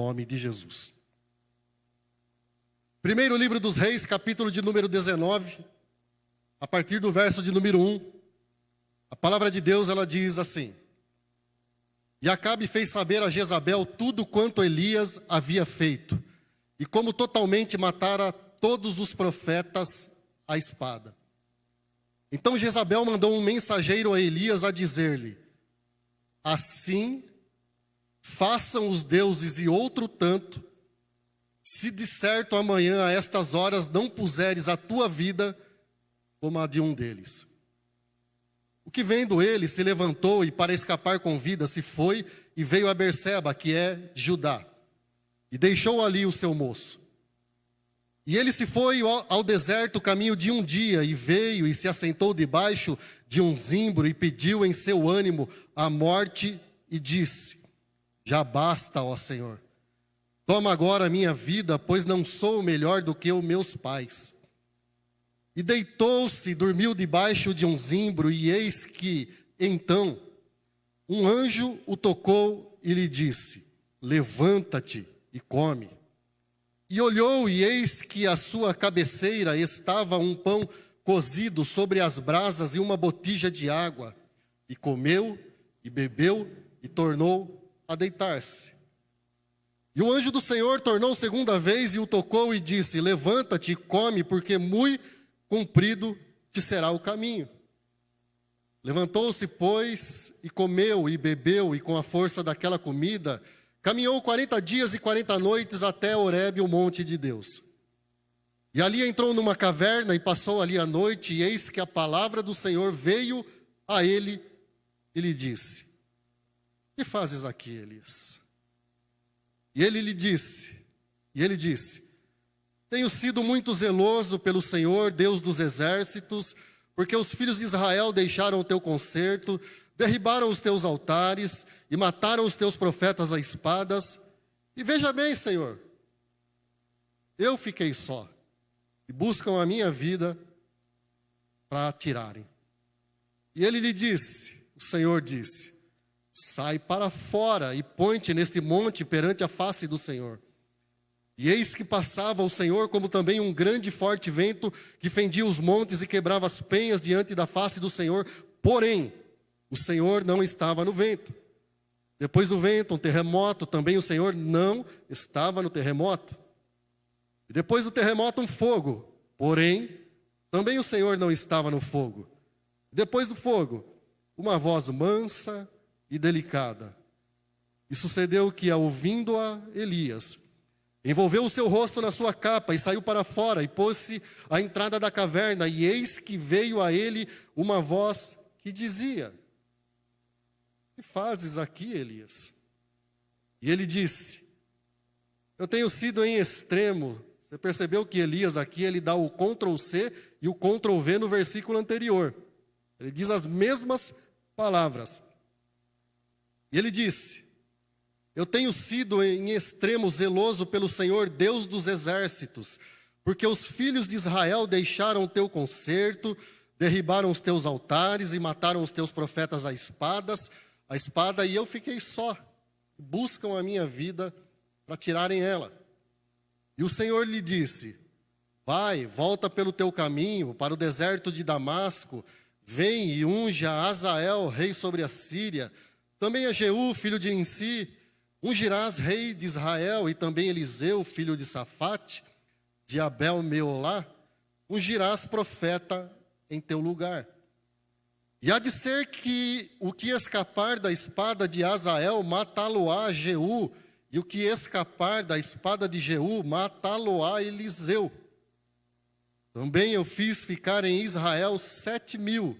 nome de Jesus. Primeiro livro dos Reis, capítulo de número 19, a partir do verso de número 1, a palavra de Deus ela diz assim: E Acabe fez saber a Jezabel tudo quanto Elias havia feito, e como totalmente matara todos os profetas à espada. Então Jezabel mandou um mensageiro a Elias a dizer-lhe: Assim façam os deuses e outro tanto, se de certo amanhã a estas horas não puseres a tua vida como a de um deles. O que vendo ele se levantou e para escapar com vida se foi e veio a Berseba, que é de Judá, e deixou ali o seu moço. E ele se foi ao deserto caminho de um dia e veio e se assentou debaixo de um zimbro e pediu em seu ânimo a morte e disse: Já basta, ó Senhor. Toma agora a minha vida, pois não sou melhor do que os meus pais. E deitou-se, dormiu debaixo de um zimbro, e eis que, então, um anjo o tocou e lhe disse: Levanta-te e come. E olhou, e eis que à sua cabeceira estava um pão cozido sobre as brasas e uma botija de água. E comeu, e bebeu, e tornou a deitar-se. E o anjo do Senhor tornou segunda vez e o tocou e disse: Levanta-te e come, porque muito comprido te será o caminho. Levantou-se, pois, e comeu e bebeu, e com a força daquela comida, caminhou 40 dias e 40 noites até Horebe, o monte de Deus. E ali entrou numa caverna e passou ali a noite, e eis que a palavra do Senhor veio a ele e lhe disse: Que fazes aqui, Elias? E ele disse: Tenho sido muito zeloso pelo Senhor, Deus dos exércitos, porque os filhos de Israel deixaram o teu concerto, derribaram os teus altares e mataram os teus profetas a espadas. E veja bem, Senhor, eu fiquei só, e buscam a minha vida para a tirarem. E ele lhe disse, o Senhor disse: Sai para fora e põe-te neste monte perante a face do Senhor. E eis que passava o Senhor como também um grande e forte vento que fendia os montes e quebrava as penhas diante da face do Senhor. Porém, o Senhor não estava no vento. Depois do vento, um terremoto, também o Senhor não estava no terremoto. E depois do terremoto, um fogo. Porém, também o Senhor não estava no fogo. Depois do fogo, uma voz mansa e delicada. E sucedeu que, ouvindo-a, Elias envolveu o seu rosto na sua capa e saiu para fora e pôs-se à entrada da caverna. E eis que veio a ele uma voz que dizia: Que fazes aqui, Elias? E ele disse: Eu tenho sido em extremo. Você percebeu que Elias aqui, ele dá o Ctrl+C e o Ctrl+V no versículo anterior. Ele diz as mesmas palavras. E ele disse: Eu tenho sido em extremo zeloso pelo Senhor, Deus dos exércitos, porque os filhos de Israel deixaram o teu concerto, derribaram os teus altares e mataram os teus profetas a espada, e eu fiquei só. Buscam a minha vida para tirarem ela. E o Senhor lhe disse: Vai, volta pelo teu caminho para o deserto de Damasco, vem e unge a Azael, rei sobre a Síria, também a Jeú, filho de Ninsi, ungirás rei de Israel, e também Eliseu, filho de Safate, de Abel-Meolá, ungirás profeta em teu lugar. E há de ser que o que escapar da espada de Azael, matá-lo-á Jeú, e o que escapar da espada de Jeú, matá-lo-á Eliseu. Também eu fiz ficar em Israel 7.000,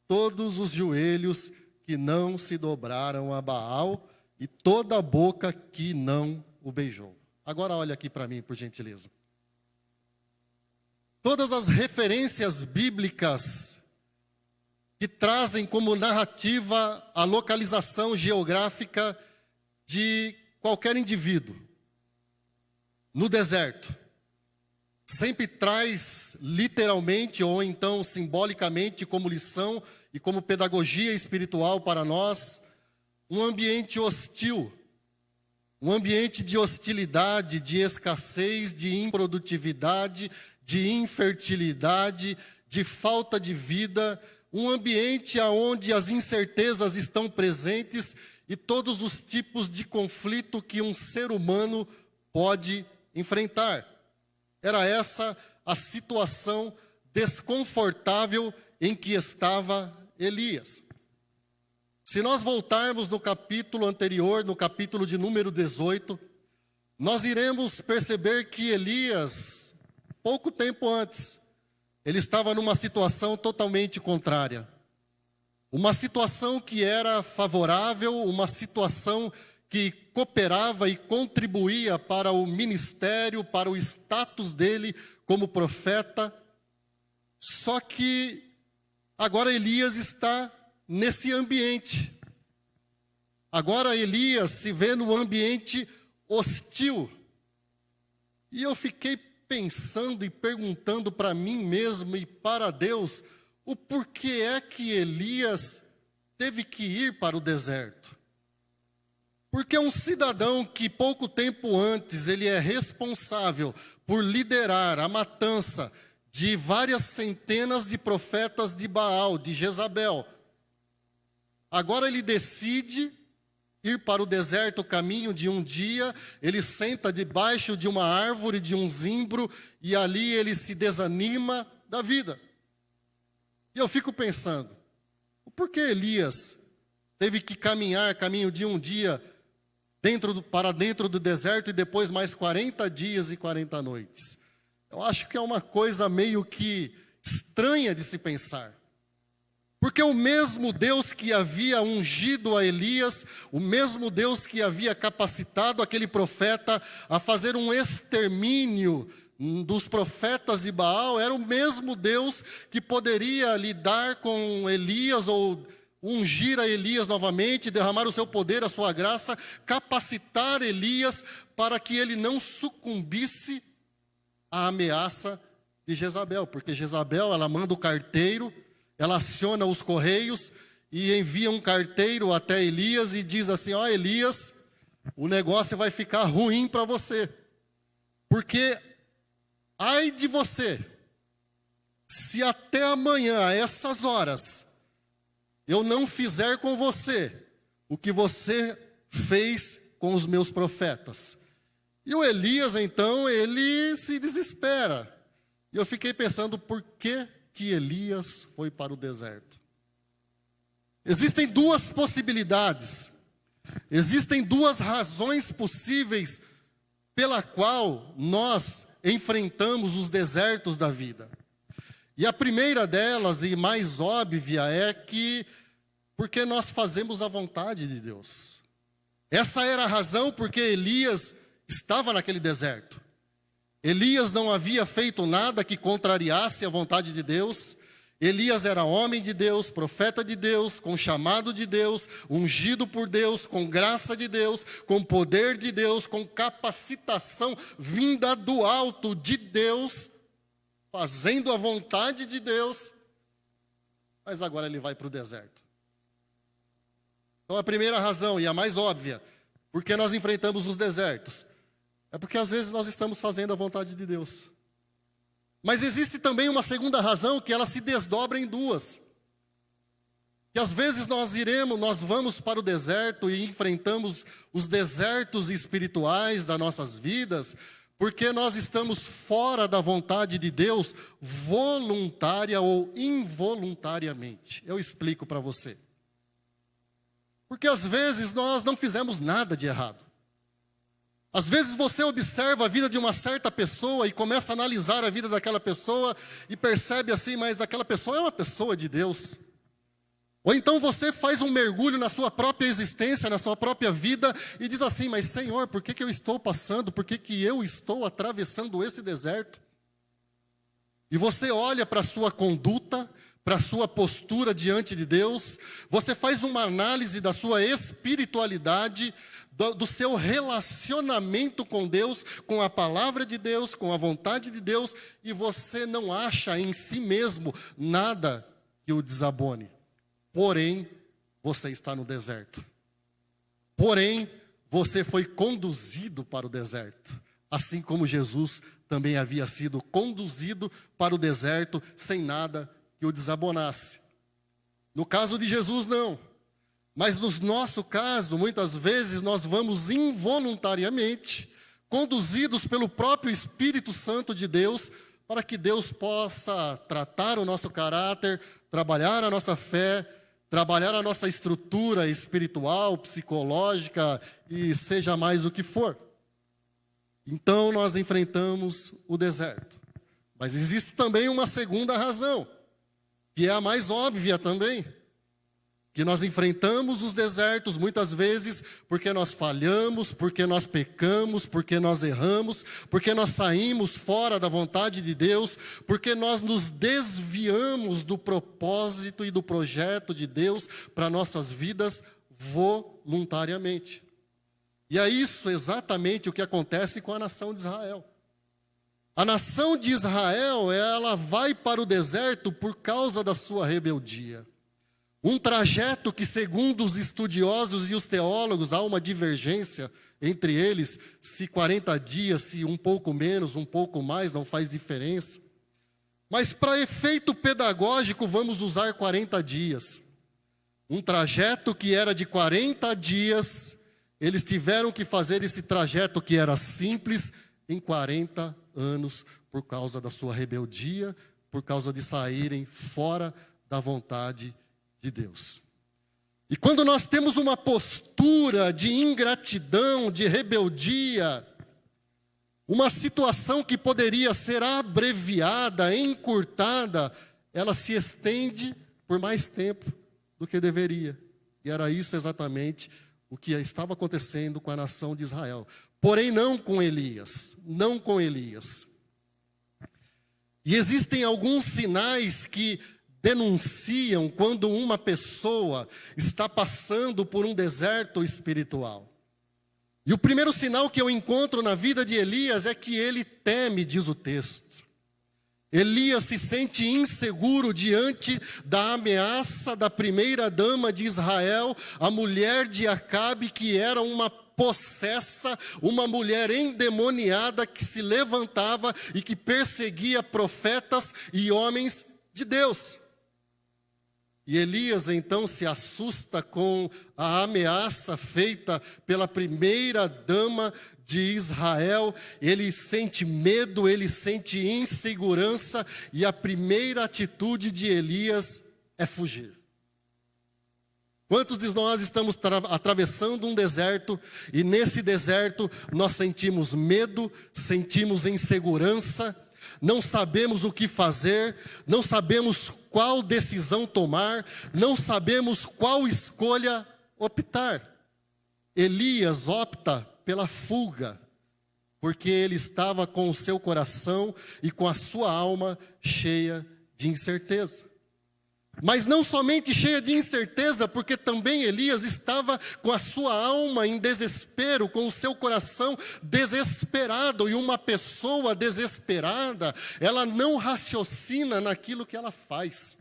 todos os joelhos que não se dobraram a Baal, e toda a boca que não o beijou. Agora olha aqui para mim, por gentileza. Todas as referências bíblicas que trazem como narrativa a localização geográfica de qualquer indivíduo no deserto, sempre traz literalmente ou então simbolicamente como lição e como pedagogia espiritual para nós um ambiente hostil, um ambiente de hostilidade, de escassez, de improdutividade, de infertilidade, de falta de vida, um ambiente onde as incertezas estão presentes e todos os tipos de conflito que um ser humano pode enfrentar. Era essa a situação desconfortável em que estava Elias. Se nós voltarmos no capítulo anterior, no capítulo de número 18, nós iremos perceber que Elias, pouco tempo antes, ele estava numa situação totalmente contrária. Uma situação que era favorável, uma situação que cooperava e contribuía para o ministério, para o status dele como profeta. Só que agora Elias está nesse ambiente. Agora Elias se vê num ambiente hostil. E eu fiquei pensando e perguntando para mim mesmo e para Deus, o porquê é que Elias teve que ir para o deserto. Porque um cidadão que pouco tempo antes ele é responsável por liderar a matança de várias centenas de profetas de Baal, de Jezabel, agora ele decide ir para o deserto, o caminho de um dia, ele senta debaixo de uma árvore, de um zimbro, e ali ele se desanima da vida. E eu fico pensando, por que Elias teve que caminhar caminho de um dia para dentro do deserto e depois mais 40 dias e 40 noites? Eu acho que é uma coisa meio que estranha de se pensar. Porque o mesmo Deus que havia ungido a Elias, o mesmo Deus que havia capacitado aquele profeta a fazer um extermínio dos profetas de Baal, era o mesmo Deus que poderia lidar com Elias ou ungir a Elias novamente, derramar o seu poder, a sua graça, capacitar Elias para que ele não sucumbisse à ameaça de Jezabel. Porque Jezabel, ela manda o carteiro, ela aciona os correios e envia um carteiro até Elias e diz assim: ó, Elias, o negócio vai ficar ruim para você. Porque, ai de você, se até amanhã, a essas horas, eu não fizer com você o que você fez com os meus profetas. E o Elias, então, ele se desespera. E eu fiquei pensando, por que Elias foi para o deserto? Existem duas possibilidades, existem duas razões possíveis pela qual nós enfrentamos os desertos da vida. E a primeira delas, e mais óbvia, é que porque nós fazemos a vontade de Deus. Essa era a razão porque Elias estava naquele deserto. Elias não havia feito nada que contrariasse a vontade de Deus. Elias era homem de Deus, profeta de Deus, com chamado de Deus, ungido por Deus, com graça de Deus, com poder de Deus, com capacitação vinda do alto de Deus, fazendo a vontade de Deus. Mas agora ele vai para o deserto. Então a primeira razão, e a mais óbvia, porque nós enfrentamos os desertos, é porque às vezes nós estamos fazendo a vontade de Deus. Mas existe também uma segunda razão, que ela se desdobra em duas. Que às vezes nós vamos para o deserto e enfrentamos os desertos espirituais das nossas vidas, porque nós estamos fora da vontade de Deus, voluntária ou involuntariamente. Eu explico para você. Porque às vezes nós não fizemos nada de errado. Às vezes você observa a vida de uma certa pessoa e começa a analisar a vida daquela pessoa e percebe assim, mas aquela pessoa é uma pessoa de Deus. Ou então você faz um mergulho na sua própria existência, na sua própria vida e diz assim, mas Senhor, por que eu estou passando, por que eu estou atravessando esse deserto? E você olha para a sua conduta, para a sua postura diante de Deus, você faz uma análise da sua espiritualidade, do seu relacionamento com Deus, com a palavra de Deus, com a vontade de Deus, e você não acha em si mesmo nada que o desabone. Porém, você está no deserto. Porém, você foi conduzido para o deserto, assim como Jesus também havia sido conduzido para o deserto sem nada que o desabonasse. No caso de Jesus, não. Mas no nosso caso, muitas vezes nós vamos involuntariamente conduzidos pelo próprio Espírito Santo de Deus, para que Deus possa tratar o nosso caráter, trabalhar a nossa fé, trabalhar a nossa estrutura espiritual, psicológica e seja mais o que for. Então nós enfrentamos o deserto. Mas existe também uma segunda razão, que é a mais óbvia também. Que nós enfrentamos os desertos muitas vezes porque nós falhamos, porque nós pecamos, porque nós erramos, porque nós saímos fora da vontade de Deus, porque nós nos desviamos do propósito e do projeto de Deus para nossas vidas voluntariamente. E é isso exatamente o que acontece com a nação de Israel. A nação de Israel, ela vai para o deserto por causa da sua rebeldia. Um trajeto que, segundo os estudiosos e os teólogos, há uma divergência entre eles, se 40 dias, se um pouco menos, um pouco mais, não faz diferença. Mas para efeito pedagógico, vamos usar 40 dias. Um trajeto que era de 40 dias, eles tiveram que fazer esse trajeto que era simples em 40 anos, por causa da sua rebeldia, por causa de saírem fora da vontade de Deus. E quando nós temos uma postura de ingratidão, de rebeldia, uma situação que poderia ser abreviada, encurtada, ela se estende por mais tempo do que deveria. E era isso exatamente o que estava acontecendo com a nação de Israel. Porém, não com Elias. Não com Elias. E existem alguns sinais que denunciam quando uma pessoa está passando por um deserto espiritual. E o primeiro sinal que eu encontro na vida de Elias é que ele teme, diz o texto. Elias se sente inseguro diante da ameaça da primeira dama de Israel, a mulher de Acabe, que era uma possessa, uma mulher endemoniada que se levantava e que perseguia profetas e homens de Deus. E Elias então se assusta com a ameaça feita pela primeira dama de Israel. Ele sente medo, ele sente insegurança, e a primeira atitude de Elias é fugir. Quantos de nós estamos atravessando um deserto e nesse deserto nós sentimos medo, sentimos insegurança, não sabemos o que fazer, não sabemos qual decisão tomar, não sabemos qual escolha optar. Elias opta pela fuga, porque ele estava com o seu coração e com a sua alma cheia de incerteza. Mas não somente cheia de incerteza, porque também Elias estava com a sua alma em desespero, com o seu coração desesperado. E uma pessoa desesperada, ela não raciocina naquilo que ela faz.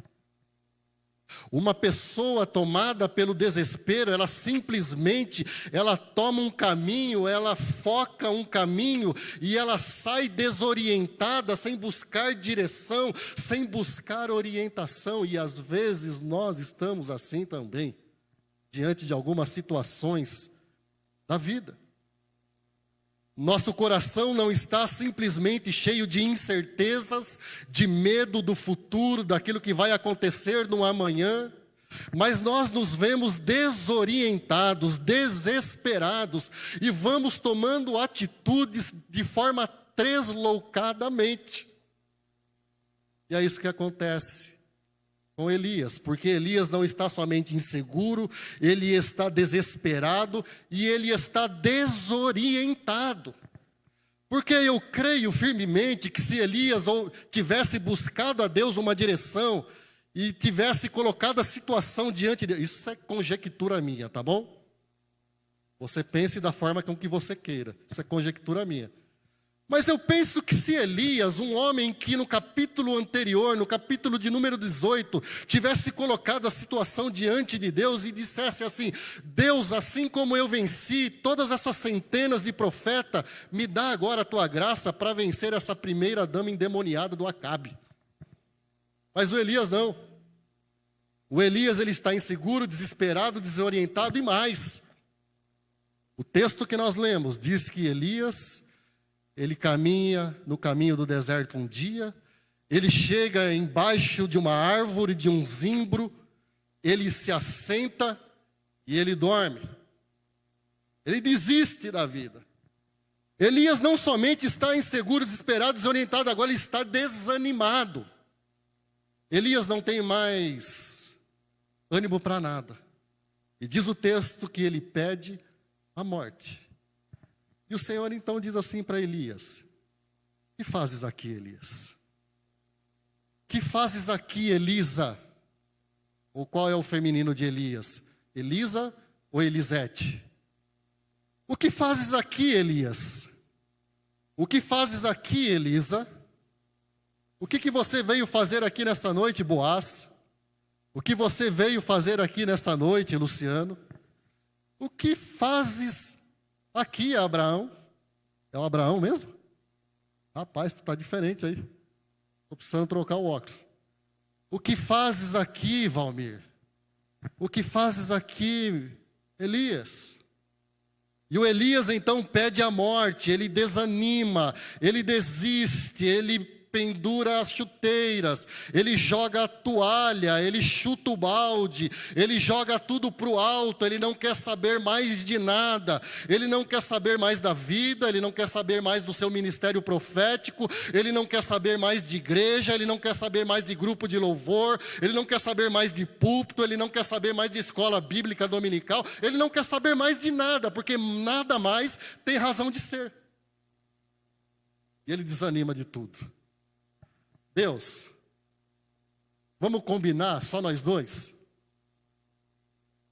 Uma pessoa tomada pelo desespero, ela simplesmente, ela toma um caminho, ela foca um caminho e ela sai desorientada, sem buscar direção, sem buscar orientação. E às vezes nós estamos assim também, diante de algumas situações da vida. Nosso coração não está simplesmente cheio de incertezas, de medo do futuro, daquilo que vai acontecer no amanhã, mas nós nos vemos desorientados, desesperados, e vamos tomando atitudes de forma tresloucadamente. E é isso que acontece com Elias, porque Elias não está somente inseguro, ele está desesperado e ele está desorientado. Porque eu creio firmemente que se Elias tivesse buscado a Deus uma direção e tivesse colocado a situação diante de Deus, isso é conjectura minha, tá bom? Você pense da forma com que você queira, isso é conjectura minha. Mas eu penso que se Elias, um homem que no capítulo anterior, no capítulo de número 18, tivesse colocado a situação diante de Deus e dissesse assim: Deus, assim como eu venci todas essas centenas de profetas, me dá agora a tua graça para vencer essa primeira dama endemoniada do Acabe. Mas o Elias não. O Elias, ele está inseguro, desesperado, desorientado e mais. O texto que nós lemos diz que Elias, ele caminha no caminho do deserto um dia, ele chega embaixo de uma árvore, de um zimbro, ele se assenta e ele dorme. Ele desiste da vida. Elias não somente está inseguro, desesperado, desorientado, agora ele está desanimado. Elias não tem mais ânimo para nada. E diz o texto que ele pede a morte. E o Senhor então diz assim para Elias: que fazes aqui, Elias? Que fazes aqui, Elisa? Ou qual é o feminino de Elias? Elisa ou Elisete? O que fazes aqui, Elias? O que fazes aqui, Elisa? O que você veio fazer aqui nesta noite, Boaz? O que você veio fazer aqui nesta noite, Luciano? O que fazes aqui, Abraão? É o Abraão mesmo? Rapaz, tu está diferente aí. Estou precisando trocar o óculos. O que fazes aqui, Valmir? O que fazes aqui, Elias? E o Elias então pede a morte, ele desanima, ele desiste, ele pendura as chuteiras, ele joga a toalha, ele chuta o balde, ele joga tudo para o alto, ele não quer saber mais de nada, ele não quer saber mais da vida, ele não quer saber mais do seu ministério profético, ele não quer saber mais de igreja, ele não quer saber mais de grupo de louvor, ele não quer saber mais de púlpito, ele não quer saber mais de escola bíblica dominical, ele não quer saber mais de nada, porque nada mais tem razão de ser. E ele desanima de tudo. Deus, vamos combinar, só nós dois?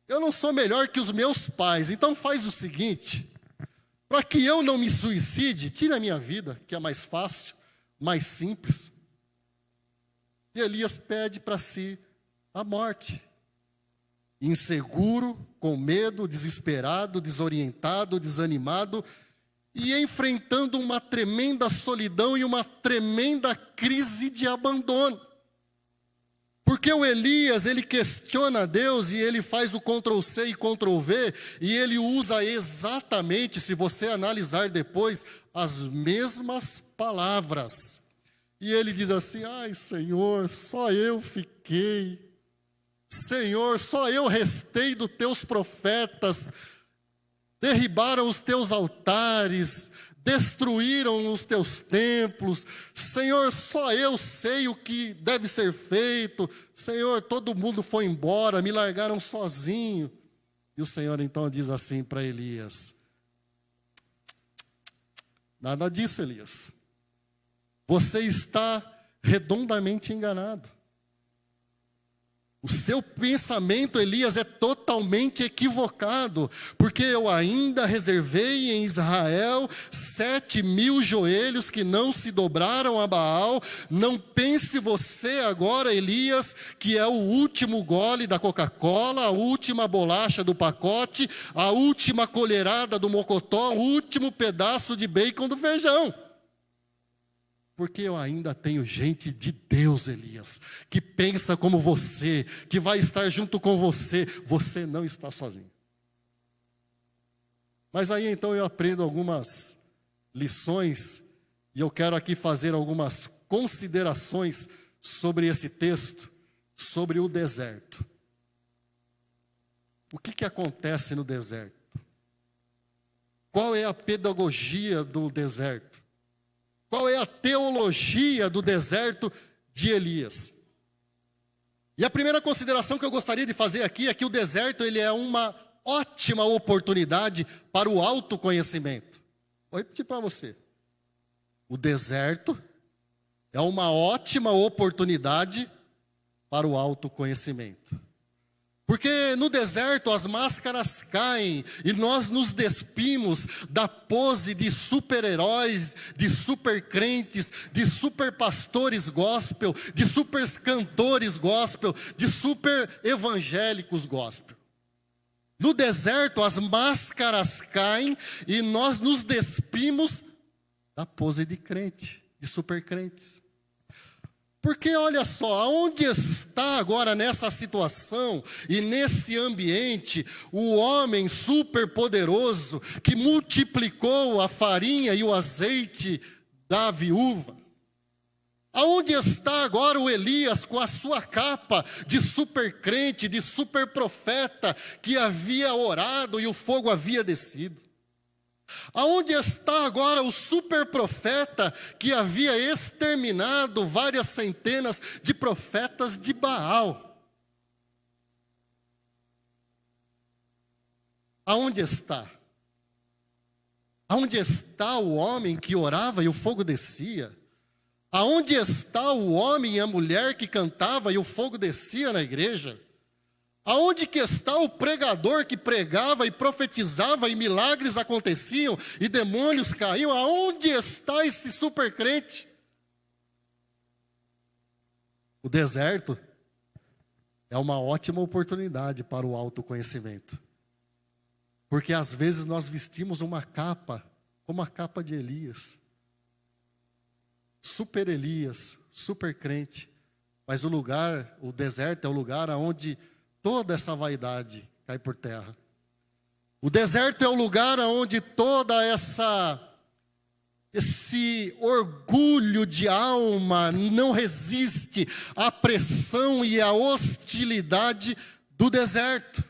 Eu não sou melhor que os meus pais, então faz o seguinte: para que eu não me suicide, tira a minha vida, que é mais fácil, mais simples. E Elias pede para si a morte. Inseguro, com medo, desesperado, desorientado, desanimado, e enfrentando uma tremenda solidão e uma tremenda crise de abandono. Porque o Elias, ele questiona Deus e ele faz o Ctrl+C e Ctrl+V, e ele usa exatamente, se você analisar depois, as mesmas palavras. E ele diz assim: ai, Senhor, só eu fiquei. Senhor, só eu restei dos teus profetas. Derribaram os teus altares, destruíram os teus templos. Senhor, só eu sei o que deve ser feito. Senhor, todo mundo foi embora, me largaram sozinho. E o Senhor então diz assim para Elias: nada disso, Elias. Você está redondamente enganado. O seu pensamento, Elias, é totalmente equivocado, porque eu ainda reservei em Israel 7.000 joelhos que não se dobraram a Baal. Não pense você agora, Elias, que é o último gole da Coca-Cola, a última bolacha do pacote, a última colherada do mocotó, o último pedaço de bacon do feijão. Porque eu ainda tenho gente de Deus, Elias, que pensa como você, que vai estar junto com você. Você não está sozinho. Mas aí então eu aprendo algumas lições, e eu quero aqui fazer algumas considerações sobre esse texto, sobre o deserto. O que acontece no deserto? Qual é a pedagogia do deserto? Qual é a teologia do deserto de Elias? E a primeira consideração que eu gostaria de fazer aqui é que o deserto ele é uma ótima oportunidade para o autoconhecimento. Vou repetir para você. O deserto é uma ótima oportunidade para o autoconhecimento. Porque no deserto as máscaras caem e nós nos despimos da pose de super-heróis, de super-crentes, de super-pastores gospel, de super-cantores gospel, de super-evangélicos gospel. No deserto as máscaras caem e nós nos despimos da pose de crente, de super-crentes. Porque olha só, aonde está agora nessa situação e nesse ambiente o homem superpoderoso que multiplicou a farinha e o azeite da viúva? Aonde está agora o Elias com a sua capa de supercrente, de superprofeta que havia orado e o fogo havia descido? Aonde está agora o superprofeta que havia exterminado várias centenas de profetas de Baal? Aonde está? Aonde está o homem que orava e o fogo descia? Aonde está o homem e a mulher que cantava e o fogo descia na igreja? Aonde que está o pregador que pregava e profetizava e milagres aconteciam e demônios caíam? Aonde está esse supercrente? O deserto é uma ótima oportunidade para o autoconhecimento. Porque às vezes nós vestimos uma capa, como a capa de Elias. Super Elias, super crente. Mas o deserto é o lugar onde toda essa vaidade cai por terra. O deserto é o lugar onde toda esse orgulho de alma não resiste à pressão e à hostilidade do deserto.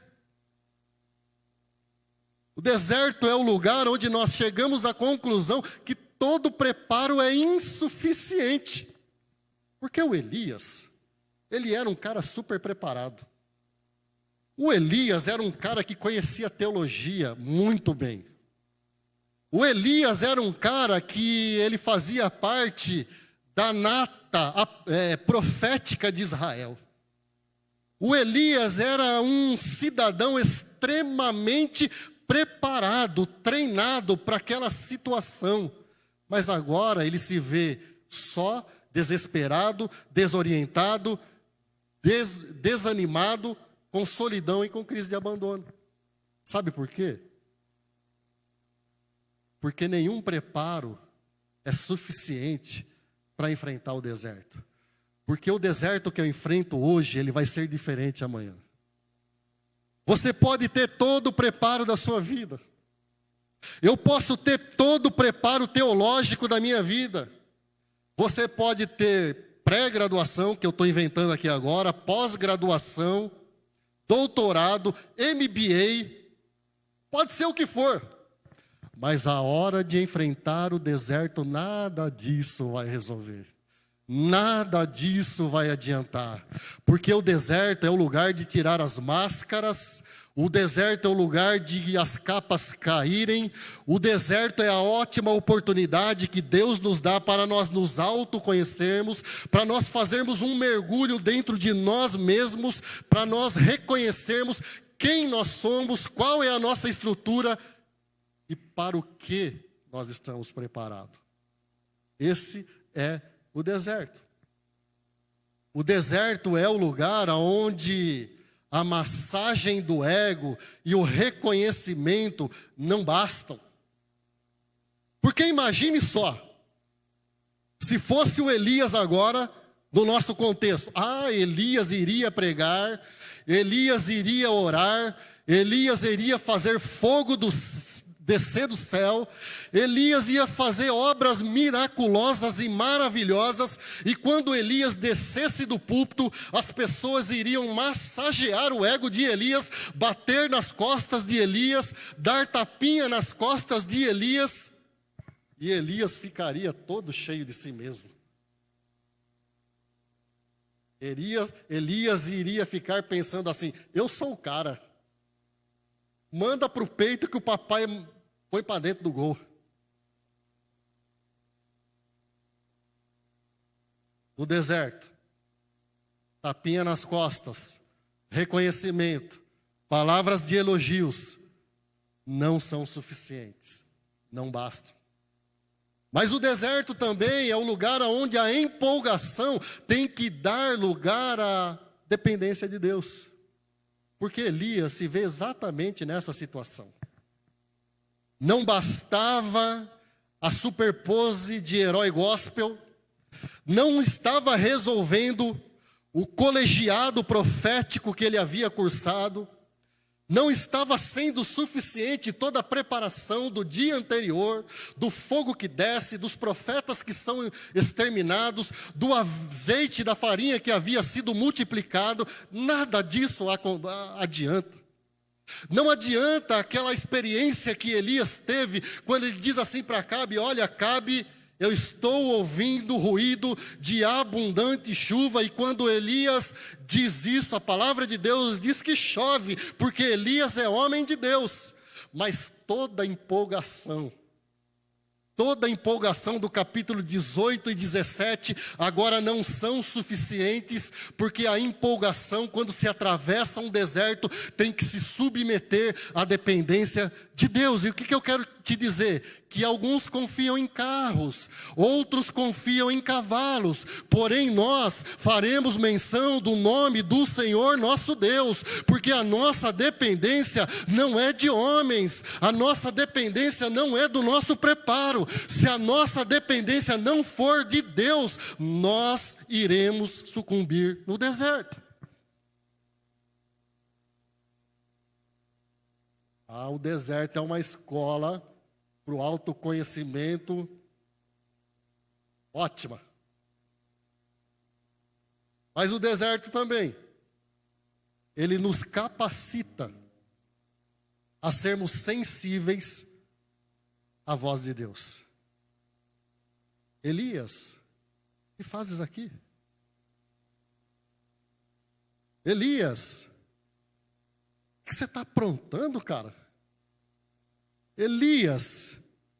O deserto é o lugar onde nós chegamos à conclusão que todo preparo é insuficiente. Porque o Elias, ele era um cara super preparado. O Elias era um cara que conhecia teologia muito bem. O Elias era um cara que ele fazia parte da nata profética de Israel. O Elias era um cidadão extremamente preparado, treinado para aquela situação. Mas agora ele se vê só, desesperado, desorientado, desanimado, com solidão e com crise de abandono. Sabe por quê? Porque nenhum preparo é suficiente para enfrentar o deserto. Porque o deserto que eu enfrento hoje, ele vai ser diferente amanhã. Você pode ter todo o preparo da sua vida. Eu posso ter todo o preparo teológico da minha vida. Você pode ter pré-graduação, que eu estou inventando aqui agora, pós-graduação, doutorado, MBA, pode ser o que for. Mas a hora de enfrentar o deserto, nada disso vai resolver. Nada disso vai adiantar. Porque o deserto é o lugar de tirar as máscaras, o deserto é o lugar de as capas caírem, o deserto é a ótima oportunidade que Deus nos dá para nós nos autoconhecermos, para nós fazermos um mergulho dentro de nós mesmos, para nós reconhecermos quem nós somos, qual é a nossa estrutura e para o que nós estamos preparados. Esse é o deserto. O deserto é o lugar onde a massagem do ego e o reconhecimento não bastam. Porque imagine só, se fosse o Elias agora, no nosso contexto. Elias iria pregar, Elias iria orar, Elias iria fazer fogo descer do céu, Elias ia fazer obras miraculosas e maravilhosas, e quando Elias descesse do púlpito, as pessoas iriam massagear o ego de Elias, bater nas costas de Elias, dar tapinha nas costas de Elias, e Elias ficaria todo cheio de si mesmo. Elias iria ficar pensando assim: eu sou o cara, manda para o peito que o papai põe para dentro do gol. No deserto, tapinha nas costas, reconhecimento, palavras de elogios não são suficientes, não bastam. Mas o deserto também é o lugar onde a empolgação tem que dar lugar à dependência de Deus. Porque Elias se vê exatamente nessa situação. Não bastava a superpose de herói gospel, não estava resolvendo o colegiado profético que ele havia cursado, não estava sendo suficiente toda a preparação do dia anterior, do fogo que desce, dos profetas que são exterminados, do azeite da farinha que havia sido multiplicado, nada disso adianta. Não adianta aquela experiência que Elias teve, quando ele diz assim para Acabe: olha, Acabe, eu estou ouvindo ruído de abundante chuva. E quando Elias diz isso, a palavra de Deus diz que chove, porque Elias é homem de Deus. Mas toda a empolgação do capítulo 18 e 17 agora não são suficientes, porque a empolgação, quando se atravessa um deserto, tem que se submeter à dependência de Deus. E o que eu quero te dizer? Que alguns confiam em carros, outros confiam em cavalos, porém nós faremos menção do nome do Senhor nosso Deus, porque a nossa dependência não é de homens, a nossa dependência não é do nosso preparo. Se a nossa dependência não for de Deus, nós iremos sucumbir no deserto. O deserto é uma escola para o autoconhecimento ótima. Mas o deserto também, ele nos capacita a sermos sensíveis à voz de Deus. Elias, o que fazes aqui? Elias, o que você está aprontando, cara? Elias,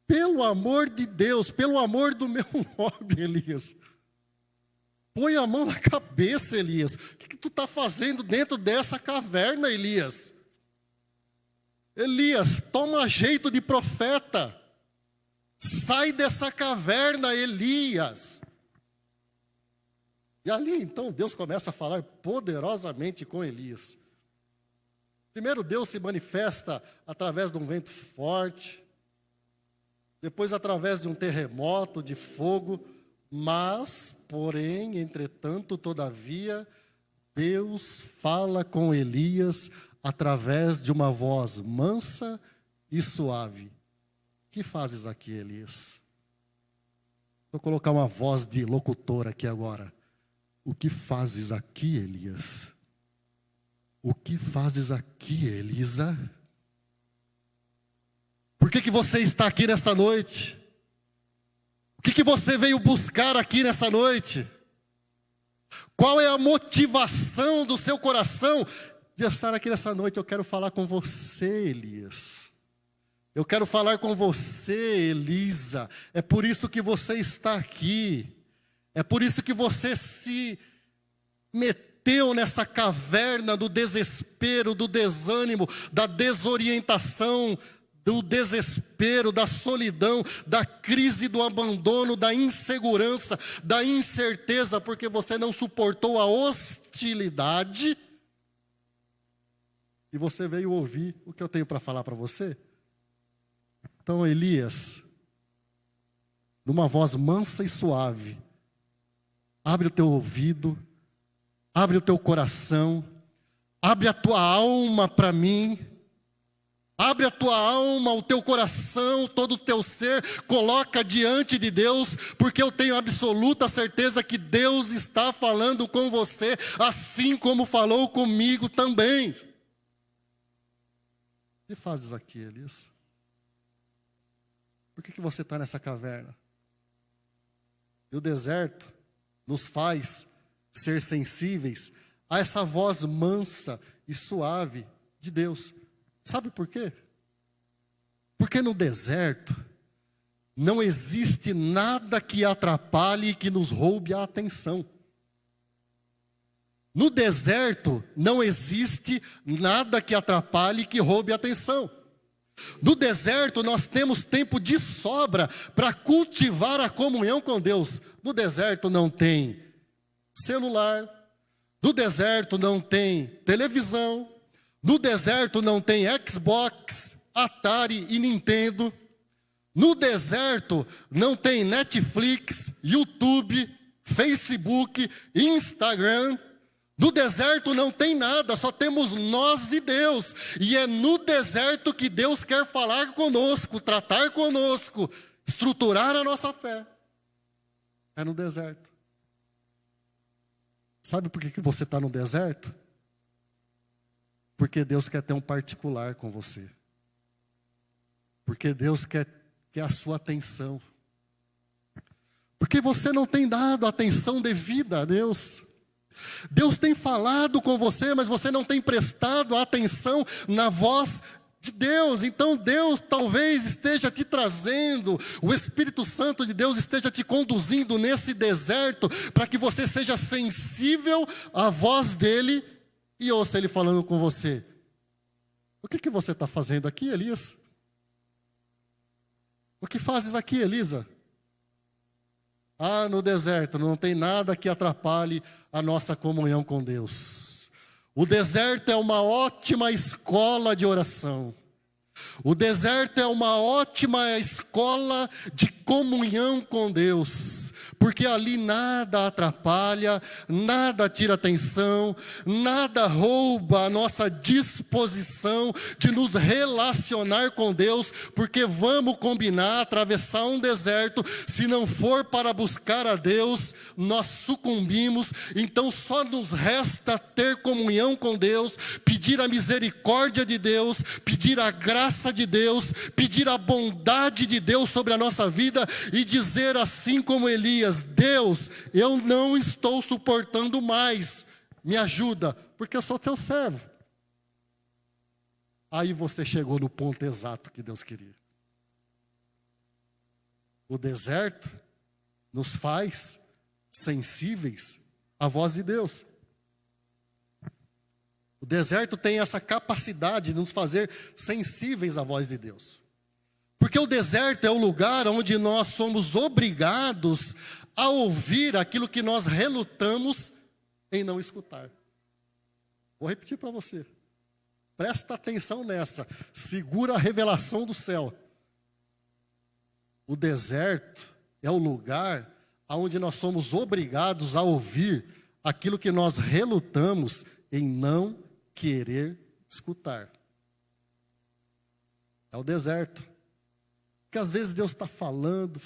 pelo amor de Deus, pelo amor do meu nome, Elias, põe a mão na cabeça, Elias. O que tu está fazendo dentro dessa caverna, Elias? Elias, toma jeito de profeta. Sai dessa caverna, Elias. E ali, então, Deus começa a falar poderosamente com Elias. Primeiro, Deus se manifesta através de um vento forte, depois através de um terremoto de fogo, mas, porém, entretanto, todavia, Deus fala com Elias através de uma voz mansa e suave. O que fazes aqui, Elias? Vou colocar uma voz de locutor aqui agora. O que fazes aqui, Elias? O que fazes aqui, Elisa? Por que você está aqui nesta noite? O que você veio buscar aqui nessa noite? Qual é a motivação do seu coração de estar aqui nessa noite? Eu quero falar com você, Elias. Eu quero falar com você, Elisa. É por isso que você está aqui. É por isso que você se meteu nessa caverna do desespero, do desânimo, da desorientação, do desespero, da solidão, da crise do abandono, da insegurança, da incerteza, porque você não suportou a hostilidade e você veio ouvir o que eu tenho para falar para você. Então, Elias, numa voz mansa e suave, abre o teu ouvido, abre o teu coração, abre a tua alma para mim, abre a tua alma, o teu coração, todo o teu ser, coloca diante de Deus, porque eu tenho absoluta certeza que Deus está falando com você, assim como falou comigo também. O que fazes aqui, Elias? Por que você está nessa caverna? E o deserto nos faz ser sensíveis a essa voz mansa e suave de Deus. Sabe por quê? Porque no deserto não existe nada que atrapalhe e que nos roube a atenção. No deserto não existe nada que atrapalhe e que roube a atenção. No deserto nós temos tempo de sobra para cultivar a comunhão com Deus. No deserto não tem celular, no deserto não tem televisão, no deserto não tem Xbox, Atari e Nintendo. No deserto não tem Netflix, YouTube, Facebook, Instagram. No deserto não tem nada, só temos nós e Deus. E é no deserto que Deus quer falar conosco, tratar conosco, estruturar a nossa fé. É no deserto. Sabe por que você está no deserto? Porque Deus quer ter um particular com você. Porque Deus quer a sua atenção. Porque você não tem dado atenção devida a Deus. Deus tem falado com você, mas você não tem prestado atenção na voz de Deus. Então Deus talvez esteja te trazendo, o Espírito Santo de Deus esteja te conduzindo nesse deserto, para que você seja sensível à voz dEle e ouça Ele falando com você. O que você está fazendo aqui, Elias? O que fazes aqui, Elisa? No deserto não tem nada que atrapalhe a nossa comunhão com Deus. O deserto é uma ótima escola de oração. O deserto é uma ótima escola de comunhão com Deus, porque ali nada atrapalha, nada tira atenção, nada rouba a nossa disposição de nos relacionar com Deus, porque vamos combinar, atravessar um deserto, se não for para buscar a Deus, nós sucumbimos, então só nos resta ter comunhão com Deus, pedir a misericórdia de Deus, pedir a graça de Deus, pedir a bondade de Deus sobre a nossa vida e dizer assim como Elias: Deus, eu não estou suportando mais, me ajuda, porque eu sou teu servo. Aí você chegou no ponto exato que Deus queria. O deserto nos faz sensíveis à voz de Deus. O deserto tem essa capacidade de nos fazer sensíveis à voz de Deus. Porque o deserto é o lugar onde nós somos obrigados a ouvir aquilo que nós relutamos em não escutar. Vou repetir para você. Presta atenção nessa. Segura a revelação do céu. O deserto é o lugar onde nós somos obrigados a ouvir aquilo que nós relutamos em não querer escutar. É o deserto. Porque às vezes Deus está falando,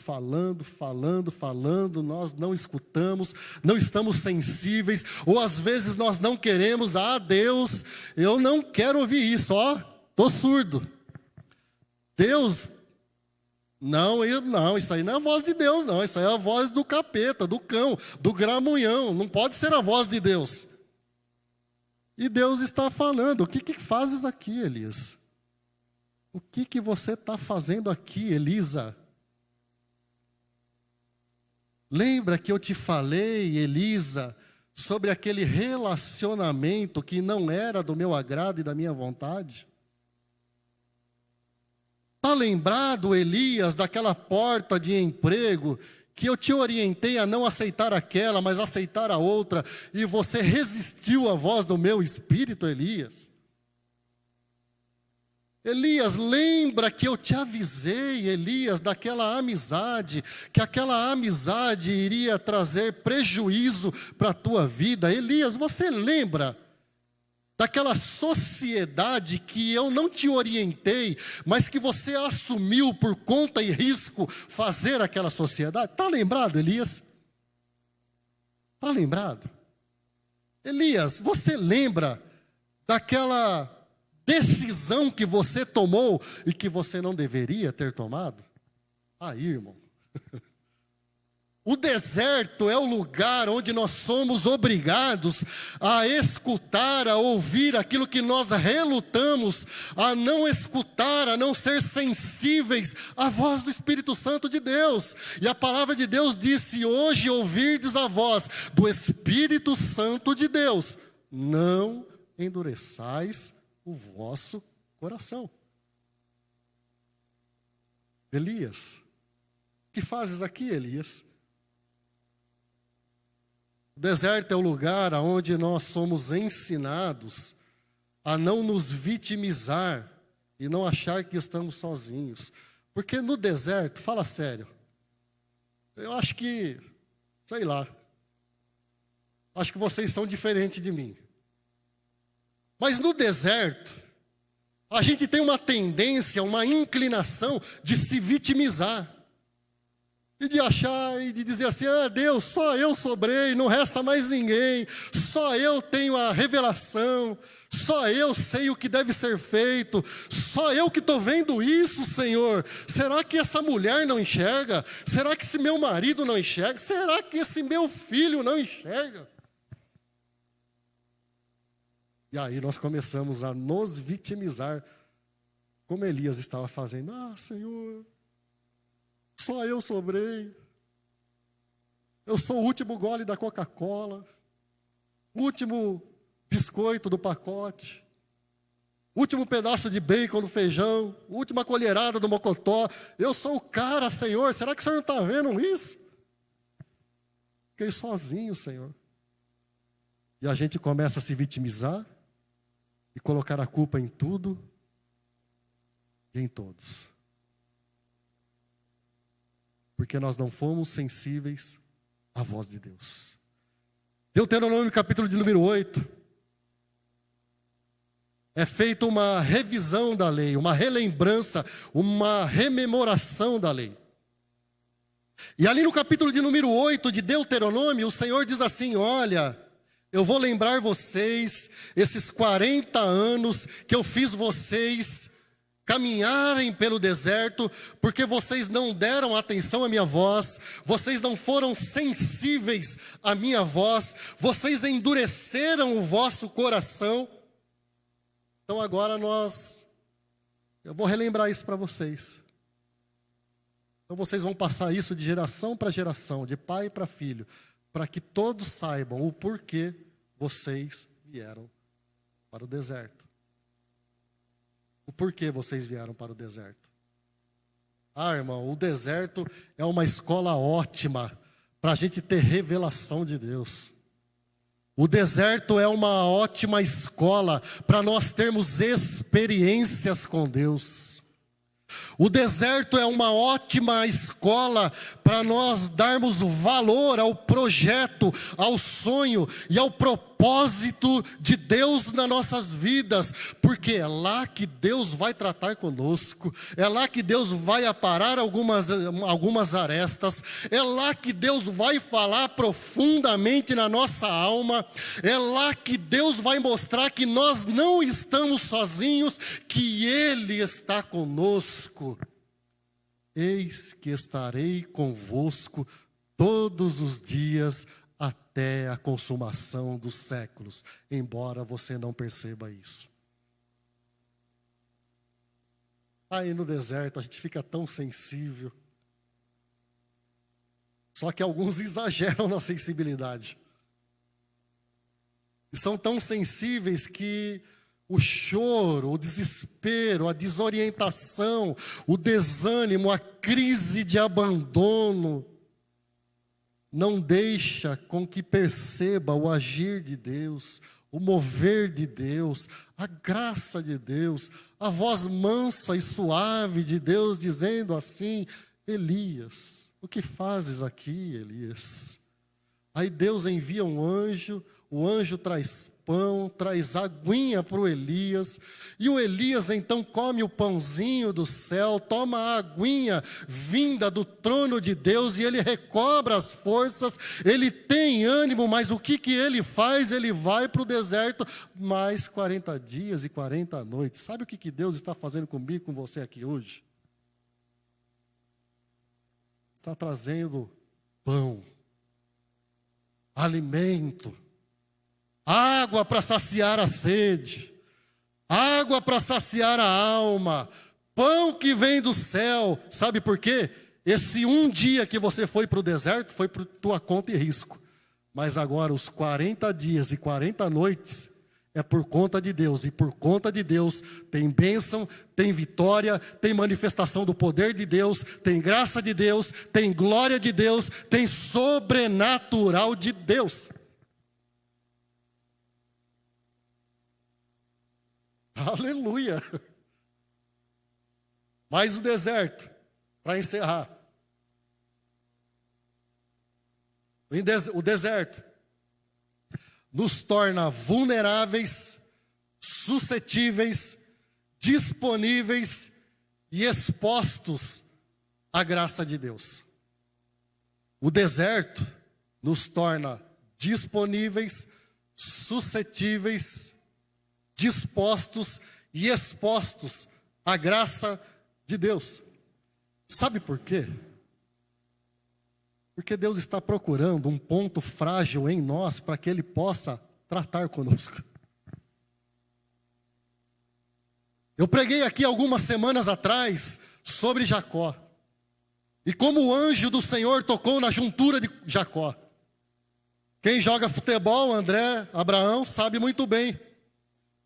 nós não escutamos, não estamos sensíveis, ou às vezes nós não queremos. Deus, eu não quero ouvir isso, estou surdo. Deus, não, isso aí não é a voz de Deus, não, isso aí é a voz do capeta, do cão, do gramunhão, não pode ser a voz de Deus. E Deus está falando: o que fazes aqui, Elias? O que você está fazendo aqui, Elisa? Lembra que eu te falei, Elisa, sobre aquele relacionamento que não era do meu agrado e da minha vontade? Está lembrado, Elias, daquela porta de emprego que eu te orientei a não aceitar aquela, mas aceitar a outra, e você resistiu à voz do meu espírito, Elias? Elias, lembra que eu te avisei, Elias, daquela amizade, que aquela amizade iria trazer prejuízo para a tua vida? Elias, você lembra daquela sociedade que eu não te orientei, mas que você assumiu por conta e risco fazer aquela sociedade? Está lembrado, Elias? Está lembrado? Elias, você lembra daquela decisão que você tomou e que você não deveria ter tomado? Irmão. O deserto é o lugar onde nós somos obrigados a escutar, a ouvir aquilo que nós relutamos a não escutar, a não ser sensíveis à voz do Espírito Santo de Deus. E a palavra de Deus disse: hoje ouvirdes a voz do Espírito Santo de Deus. não endureçais o vosso coração. Elias, o que fazes aqui, Elias? O deserto é o lugar onde nós somos ensinados a não nos vitimizar e não achar que estamos sozinhos. Porque no deserto, fala sério, eu acho que, sei lá, acho que vocês são diferentes de mim. Mas no deserto, a gente tem uma tendência, uma inclinação de se vitimizar. E de achar e de dizer assim, Deus, só eu sobrei, não resta mais ninguém. Só eu tenho a revelação. Só eu sei o que deve ser feito. Só eu que estou vendo isso, Senhor. Será que essa mulher não enxerga? Será que esse meu marido não enxerga? Será que esse meu filho não enxerga? E aí nós começamos a nos vitimizar, como Elias estava fazendo. Senhor, só eu sobrei. Eu sou o último gole da Coca-Cola, o último biscoito do pacote, o último pedaço de bacon do feijão, a última colherada do mocotó. Eu sou o cara, Senhor. Será que o Senhor não está vendo isso? Fiquei sozinho, Senhor. E a gente começa a se vitimizar e colocar a culpa em tudo e em todos. Porque nós não fomos sensíveis à voz de Deus. Deuteronômio capítulo de número 8. É feita uma revisão da lei, uma relembrança, uma rememoração da lei. E ali no capítulo de número 8 de Deuteronômio, o Senhor diz assim, olha, eu vou lembrar vocês, esses 40 anos que eu fiz vocês caminharem pelo deserto, porque vocês não deram atenção à minha voz, vocês não foram sensíveis à minha voz, vocês endureceram o vosso coração. Então agora eu vou relembrar isso para vocês. Então vocês vão passar isso de geração para geração, de pai para filho, para que todos saibam o porquê vocês vieram para o deserto. O porquê vocês vieram para o deserto. Irmão, o deserto é uma escola ótima para a gente ter revelação de Deus. O deserto é uma ótima escola para nós termos experiências com Deus. O deserto é uma ótima escola para nós darmos valor ao projeto, ao sonho e ao propósito de Deus nas nossas vidas, porque é lá que Deus vai tratar conosco, é lá que Deus vai aparar algumas arestas, é lá que Deus vai falar profundamente na nossa alma, é lá que Deus vai mostrar que nós não estamos sozinhos, que Ele está conosco. Eis que estarei convosco todos os dias até a consumação dos séculos, embora você não perceba isso. Aí no deserto a gente fica tão sensível. Só que alguns exageram na sensibilidade. E são tão sensíveis que o choro, o desespero, a desorientação, o desânimo, a crise de abandono, não deixa com que perceba o agir de Deus, o mover de Deus, a graça de Deus, a voz mansa e suave de Deus dizendo assim, Elias, o que fazes aqui, Elias? Aí Deus envia um anjo, o anjo traz pão, traz aguinha para o Elias, e o Elias então come o pãozinho do céu, toma a aguinha vinda do trono de Deus, e ele recobra as forças, ele tem ânimo, mas o que ele faz? Ele vai para o deserto, mais 40 dias e 40 noites. Sabe o que Deus está fazendo comigo, com você aqui hoje? Está trazendo pão, alimento, água para saciar a sede, água para saciar a alma, pão que vem do céu. Sabe por quê? Esse um dia que você foi para o deserto foi por tua conta e risco. Mas agora os 40 dias e 40 noites é por conta de Deus. E por conta de Deus tem bênção, tem vitória, tem manifestação do poder de Deus, tem graça de Deus, tem glória de Deus, tem sobrenatural de Deus. Aleluia! Mas o deserto, para encerrar. O deserto nos torna vulneráveis, suscetíveis, disponíveis e expostos à graça de Deus. O deserto nos torna disponíveis, suscetíveis, dispostos e expostos à graça de Deus. Sabe por quê? Porque Deus está procurando um ponto frágil em nós para que Ele possa tratar conosco. Eu preguei aqui algumas semanas atrás sobre Jacó. E como o anjo do Senhor tocou na juntura de Jacó. Quem joga futebol, André, Abraão, sabe muito bem.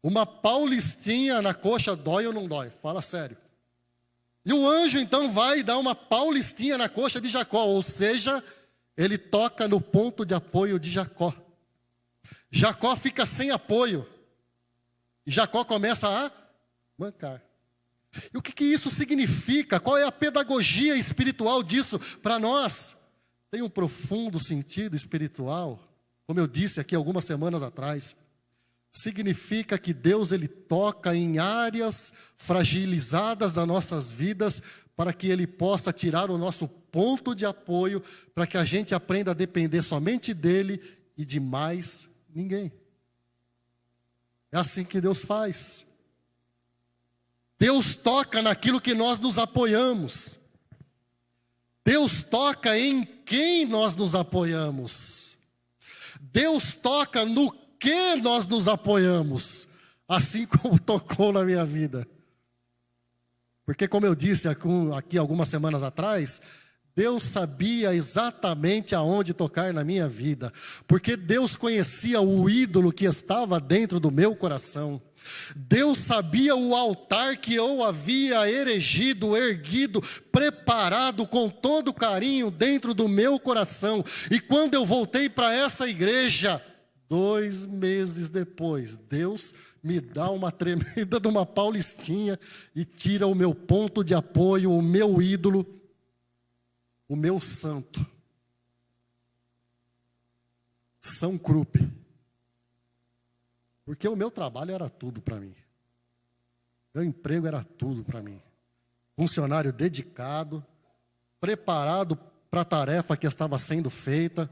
Uma paulistinha na coxa dói ou não dói? Fala sério. E o anjo então vai dar uma paulistinha na coxa de Jacó, ou seja, ele toca no ponto de apoio de Jacó. Jacó fica sem apoio. E Jacó começa a mancar. E o que isso significa? Qual é a pedagogia espiritual disso para nós? Tem um profundo sentido espiritual, como eu disse aqui algumas semanas atrás. Significa que Deus ele toca em áreas fragilizadas das nossas vidas para que Ele possa tirar o nosso ponto de apoio, para que a gente aprenda a depender somente dEle e de mais ninguém. É assim que Deus faz. Deus toca naquilo que nós nos apoiamos. Deus toca em quem nós nos apoiamos. Deus toca no que nós nos apoiamos, assim como tocou na minha vida. Porque como eu disse aqui algumas semanas atrás, Deus sabia exatamente aonde tocar na minha vida, porque Deus conhecia o ídolo que estava dentro do meu coração. Deus sabia o altar que eu havia erigido, erguido, preparado com todo carinho dentro do meu coração. E quando eu voltei para essa igreja, 2 meses depois, Deus me dá uma tremenda de uma paulistinha e tira o meu ponto de apoio, o meu ídolo, o meu santo. São Krupp. Porque o meu trabalho era tudo para mim. Meu emprego era tudo para mim. Funcionário dedicado, preparado para a tarefa que estava sendo feita.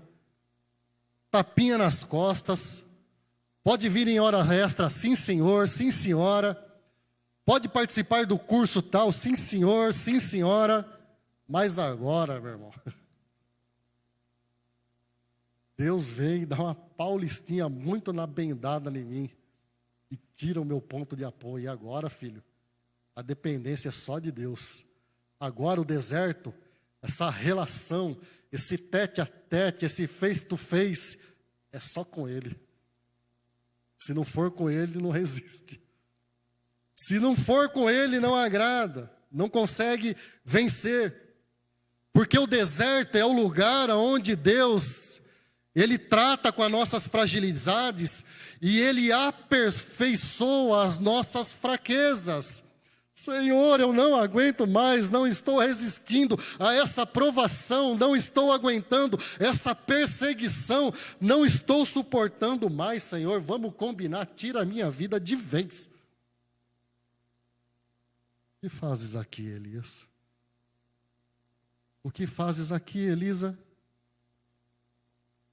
Tapinha nas costas, pode vir em hora extra, sim senhor, sim senhora, pode participar do curso tal, sim senhor, sim senhora, mas agora, meu irmão, Deus vem e dá uma paulistinha muito na bendada em mim e tira o meu ponto de apoio. E agora, filho, a dependência é só de Deus. Agora o deserto, essa relação, esse tete a tete, esse face to face, é só com Ele. Se não for com Ele, não resiste. Se não for com Ele, não agrada, não consegue vencer. Porque o deserto é o lugar onde Deus, Ele trata com as nossas fragilidades e Ele aperfeiçoa as nossas fraquezas. Senhor, eu não aguento mais, não estou resistindo a essa provação, não estou aguentando essa perseguição, não estou suportando mais, Senhor, vamos combinar, tira a minha vida de vez. O que fazes aqui, Elias? O que fazes aqui, Elisa?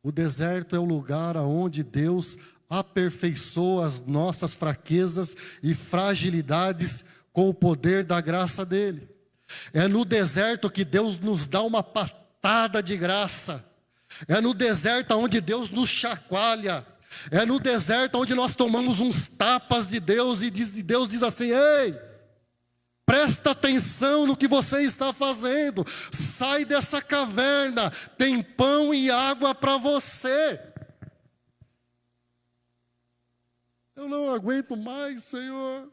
O deserto é o lugar onde Deus aperfeiçoa as nossas fraquezas e fragilidades com o poder da graça dele. É no deserto que Deus nos dá uma patada de graça. É no deserto onde Deus nos chacoalha. É no deserto onde nós tomamos uns tapas de Deus e Deus diz assim: ei, Presta atenção no que você está fazendo. Sai dessa caverna. Tem pão e água para você. Eu não aguento mais, Senhor.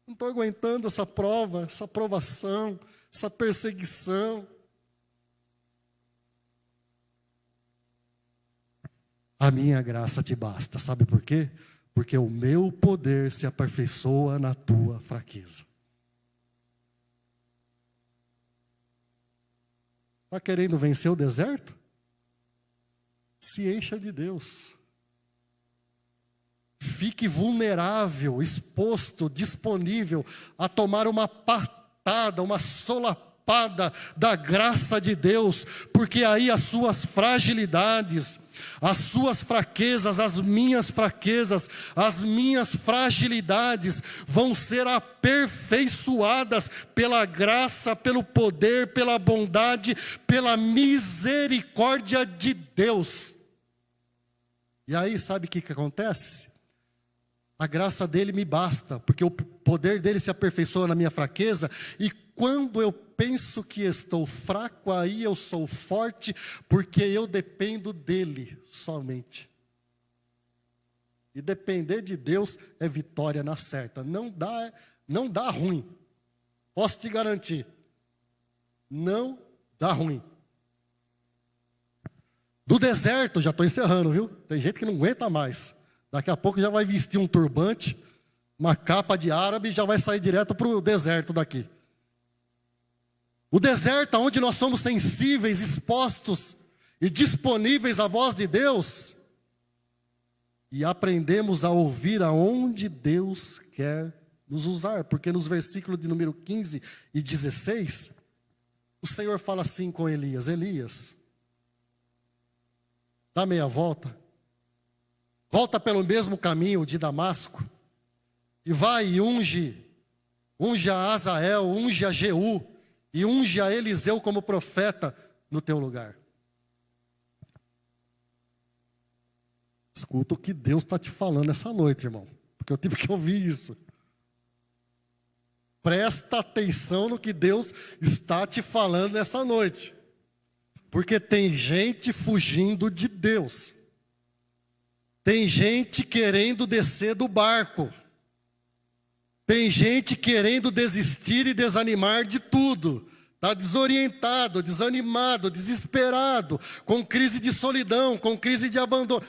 Não estou aguentando essa prova, essa provação, essa perseguição. A minha graça te basta. Sabe por quê? Porque o meu poder se aperfeiçoa na tua fraqueza. Está querendo vencer o deserto? Se encha de Deus. Fique vulnerável, exposto, disponível a tomar uma patada, uma solapada da graça de Deus, porque aí as suas fragilidades, as suas fraquezas, as minhas fragilidades vão ser aperfeiçoadas pela graça, pelo poder, pela bondade, pela misericórdia de Deus. E aí, sabe o que acontece? A graça dele me basta, porque o poder dele se aperfeiçoa na minha fraqueza, e quando eu penso que estou fraco, aí eu sou forte, porque eu dependo dele somente. E depender de Deus é vitória na certa. Não dá ruim. Posso te garantir. Não dá ruim. Do deserto, já estou encerrando, viu? Tem gente que não aguenta mais. Daqui a pouco já vai vestir um turbante, uma capa de árabe e já vai sair direto para o deserto daqui. O deserto onde nós somos sensíveis, expostos e disponíveis à voz de Deus. E aprendemos a ouvir aonde Deus quer nos usar. Porque nos versículos de número 15 e 16, o Senhor fala assim com Elias: Elias, dá meia volta. Volta pelo mesmo caminho de Damasco e vai e unge a Azael, unge a Jeú e unge a Eliseu como profeta no teu lugar. Escuta o que Deus está te falando essa noite, irmão, porque eu tive que ouvir isso. Presta atenção no que Deus está te falando essa noite, porque tem gente fugindo de Deus. Tem gente querendo descer do barco. Tem gente querendo desistir e desanimar de tudo. Está desorientado, desanimado, desesperado, com crise de solidão, com crise de abandono.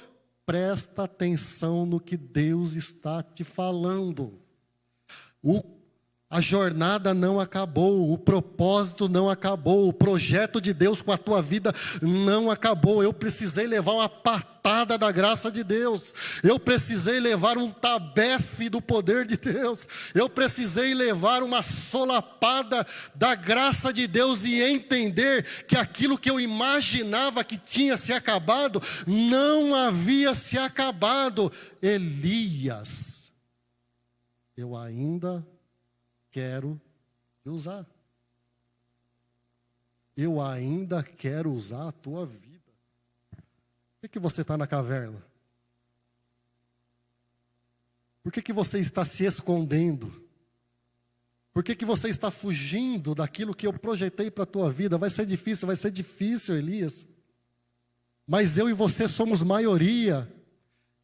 Presta atenção no que Deus está te falando. A jornada não acabou, o propósito não acabou, o projeto de Deus com a tua vida não acabou. Eu precisei levar uma patada da graça de Deus, eu precisei levar um tabefe do poder de Deus, eu precisei levar uma solapada da graça de Deus e entender que aquilo que eu imaginava que tinha se acabado, não havia se acabado. Elias, eu ainda quero te usar. Eu ainda quero usar a tua vida. Por que você está na caverna? Por que você está se escondendo? Por que você está fugindo daquilo que eu projetei para a tua vida? Vai ser difícil, Elias. Mas eu e você somos maioria.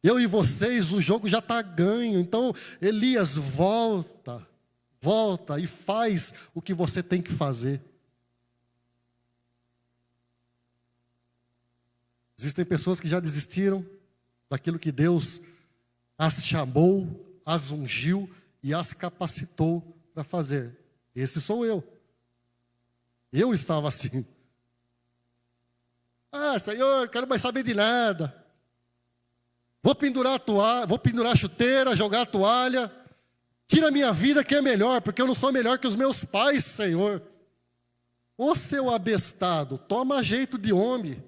Eu e vocês, o jogo já está ganho. Então, Elias, volta e faz o que você tem que fazer. Existem pessoas que já desistiram daquilo que Deus as chamou, as ungiu e as capacitou para fazer. Esse sou eu. Eu estava assim. Senhor, quero mais saber de nada. Vou pendurar a toalha, vou pendurar a chuteira, jogar a toalha. Tira a minha vida que é melhor, porque eu não sou melhor que os meus pais, Senhor. Ô seu abestado, toma jeito de homem.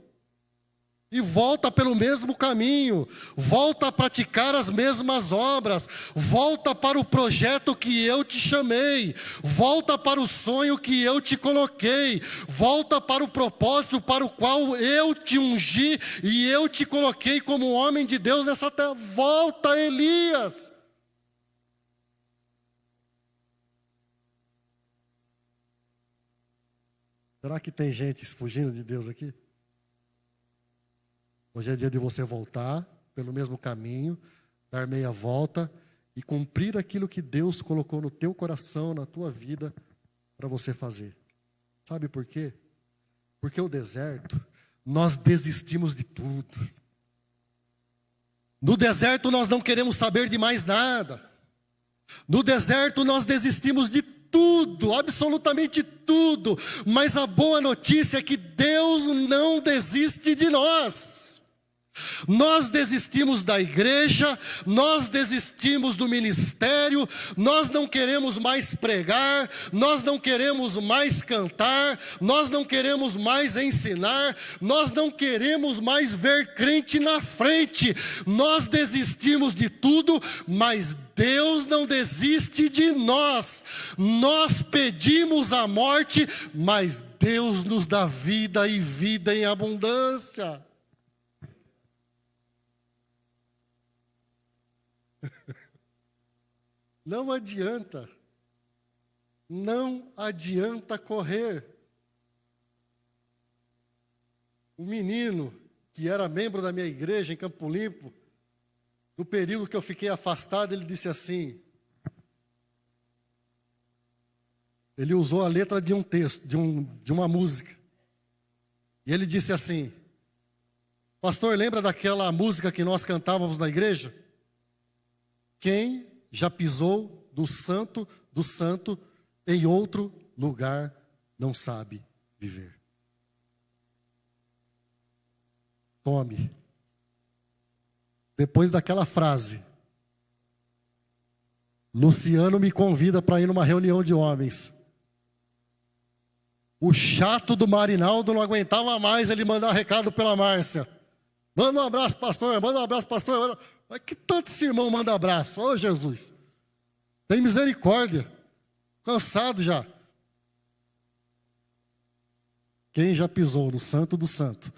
E volta pelo mesmo caminho. Volta a praticar as mesmas obras. Volta para o projeto que eu te chamei. Volta para o sonho que eu te coloquei. Volta para o propósito para o qual eu te ungi e eu te coloquei como homem de Deus nessa terra. Volta, Elias. Será que tem gente fugindo de Deus aqui? Hoje é dia de você voltar pelo mesmo caminho, dar meia volta e cumprir aquilo que Deus colocou no teu coração, na tua vida, para você fazer. Sabe por quê? Porque o deserto, nós desistimos de tudo. No deserto nós não queremos saber de mais nada. No deserto nós desistimos de tudo, absolutamente tudo. Mas a boa notícia é que Deus não desiste de nós. Nós desistimos da igreja, nós desistimos do ministério, nós não queremos mais pregar, nós não queremos mais cantar, nós não queremos mais ensinar, nós não queremos mais ver crente na frente. Nós desistimos de tudo, mas Deus não desiste de nós. Nós pedimos a morte, mas Deus nos dá vida e vida em abundância. Não adianta correr. Um menino que era membro da minha igreja em Campo Limpo, no período que eu fiquei afastado, ele disse assim, ele usou a letra de um texto, de uma música, e ele disse assim, pastor, lembra daquela música que nós cantávamos na igreja? Quem já pisou do santo em outro lugar não sabe viver. Tome. Depois daquela frase, Luciano me convida para ir numa reunião de homens. O chato do Marinaldo não aguentava mais ele mandar recado pela Márcia. Manda um abraço, pastor, manda um abraço, pastor. Mas que tanto esse irmão manda abraço? Ô, Jesus, tem misericórdia. Cansado já. Quem já pisou no santo do santo,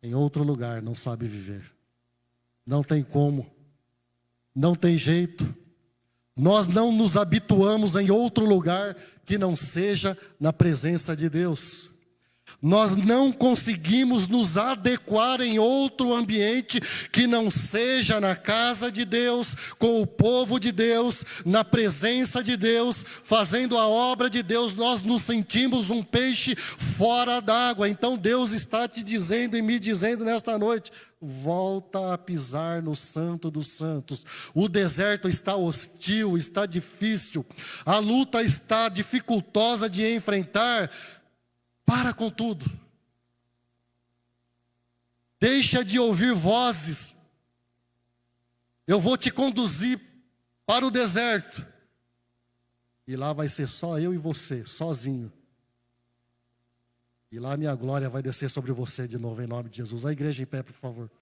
em outro lugar, não sabe viver. Não tem como. Não tem jeito. Nós não nos habituamos em outro lugar que não seja na presença de Deus. Nós não conseguimos nos adequar em outro ambiente que não seja na casa de Deus, com o povo de Deus, na presença de Deus, fazendo a obra de Deus. Nós nos sentimos um peixe fora d'água. Então Deus está te dizendo e me dizendo nesta noite, volta a pisar no santo dos santos. O deserto está hostil, está difícil, a luta está dificultosa de enfrentar. Para com tudo. Deixa de ouvir vozes. Eu vou te conduzir para o deserto. E lá vai ser só eu e você, sozinho. E lá minha glória vai descer sobre você de novo, em nome de Jesus. A igreja em pé, por favor.